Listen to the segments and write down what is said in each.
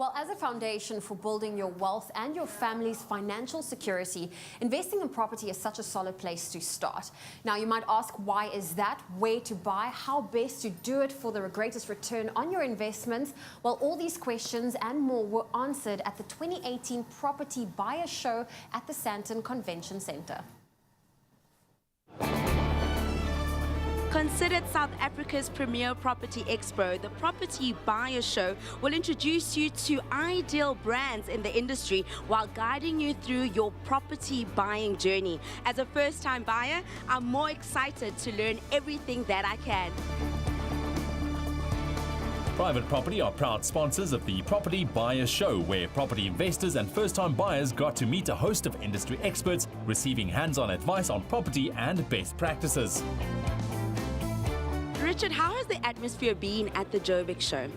Well, as a foundation for building your wealth and your family's financial security, investing in property is such a solid place to start. Now, you might ask, why is that? Where to buy? How best to do it for the greatest return on your investments? Well, all these questions and more were answered at the 2018 Property Buyer Show at the Sandton Convention Centre. Considered South Africa's premier property expo, the Property Buyer Show will introduce you to ideal brands in the industry while guiding you through your property buying journey. As a first-time buyer, I'm more excited to learn everything that I can. Private Property are proud sponsors of the Property Buyer Show, where property investors and first-time buyers got to meet a host of industry experts, receiving hands-on advice on property and best practices. Richard, how has the atmosphere been at the Joburg show?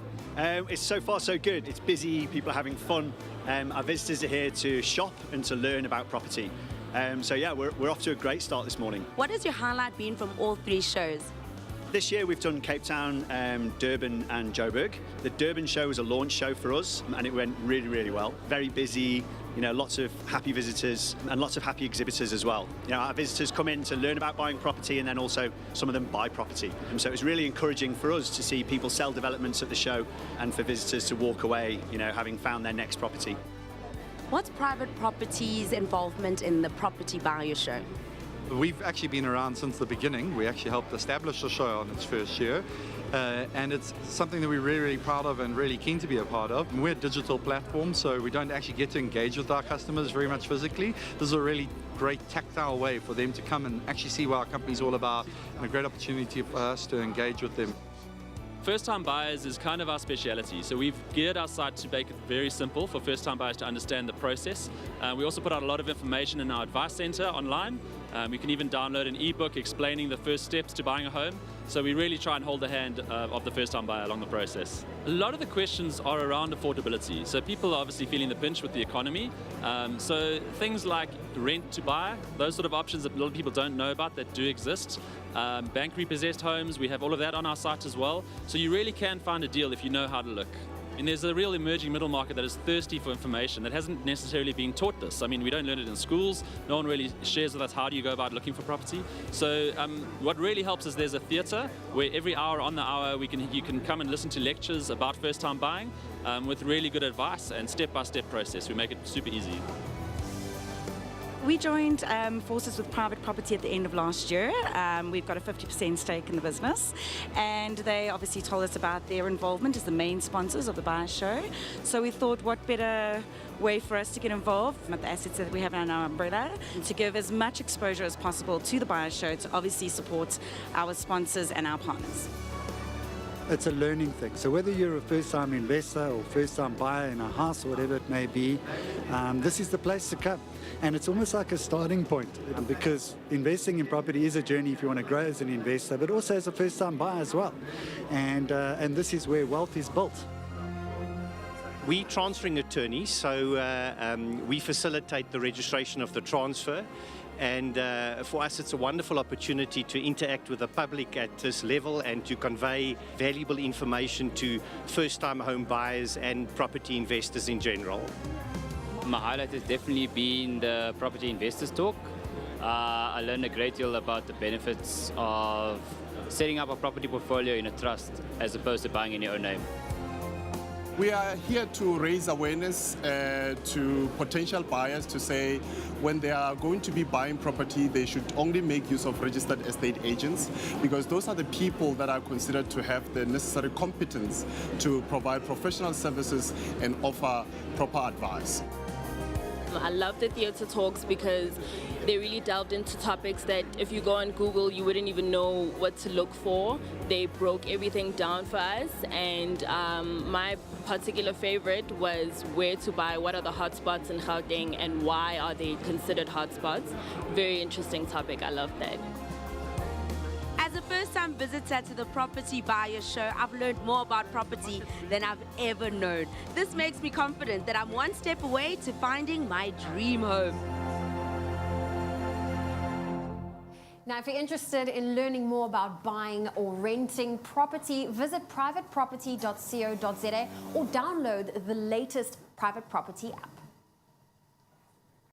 It's so far so good. It's busy, people are having fun. Our visitors are here to shop and to learn about property. So yeah, we're off to a great start this morning. What has your highlight been from all three shows? This year we've done Cape Town, Durban and Joburg. The Durban show was a launch show for us and it went really, really well. Very busy, you know, lots of happy visitors and lots of happy exhibitors as well. You know, our visitors come in to learn about buying property and then also some of them buy property. And so it was really encouraging for us to see people sell developments at the show and for visitors to walk away, you know, having found their next property. What's Private Property's involvement in the Property Buyer Show? We've actually been around since the beginning. We actually helped establish the show on its first year. And it's something that we're really, really proud of and really keen to be a part of. We're a digital platform, so we don't actually get to engage with our customers very much physically. This is a really great tactile way for them to come and actually see what our company's all about, and a great opportunity for us to engage with them. First-time buyers is kind of our speciality, so we've geared our site to make it very simple for first-time buyers to understand the process. We also put out a lot of information in our advice center online. You can even download an ebook explaining the first steps to buying a home. So we really try and hold the hand of the first-time buyer along the process. A lot of the questions are around affordability. So people are obviously feeling the pinch with the economy. So things like rent to buy, those sort of options that a lot of people don't know about that do exist. Bank repossessed homes, we have all of that on our site as well. So you really can find a deal if you know how to look. And there's a real emerging middle market that is thirsty for information that hasn't necessarily been taught this. I mean, we don't learn it in schools. No one really shares with us how do you go about looking for property. So what really helps is there's a theatre where every hour on the hour you can come and listen to lectures about first-time buying with really good advice and step-by-step process. We make it super easy. We joined forces with Private Property at the end of last year. We've got a 50% stake in the business, and they obviously told us about their involvement as the main sponsors of the Buyer Show. So we thought, what better way for us to get involved with the assets that we have in our umbrella, to give as much exposure as possible to the Buyer Show, to obviously support our sponsors and our partners. It's a learning thing. So whether you're a first-time investor or first-time buyer in a house or whatever it may be, this is the place to come. And it's almost like a starting point, because investing in property is a journey if you want to grow as an investor, but also as a first-time buyer as well. And this is where wealth is built. We're transferring attorneys, so we facilitate the registration of the transfer. And for us, it's a wonderful opportunity to interact with the public at this level and to convey valuable information to first-time home buyers and property investors in general. My highlight has definitely been the Property Investors Talk. I learned a great deal about the benefits of setting up a property portfolio in a trust as opposed to buying in your own name. We are here to raise awareness to potential buyers to say when they are going to be buying property, they should only make use of registered estate agents, because those are the people that are considered to have the necessary competence to provide professional services and offer proper advice. I love the theatre talks because they really delved into topics that if you go on Google, you wouldn't even know what to look for. They broke everything down for us, and my particular favorite was where to buy, what are the hotspots in Gauteng, and why are they considered hotspots. Very interesting topic, I love that. As a first-time visitor to the Property Buyer Show, I've learned more about property than I've ever known. This makes me confident that I'm one step away to finding my dream home. Now, if you're interested in learning more about buying or renting property, visit privateproperty.co.za or download the latest Private Property app.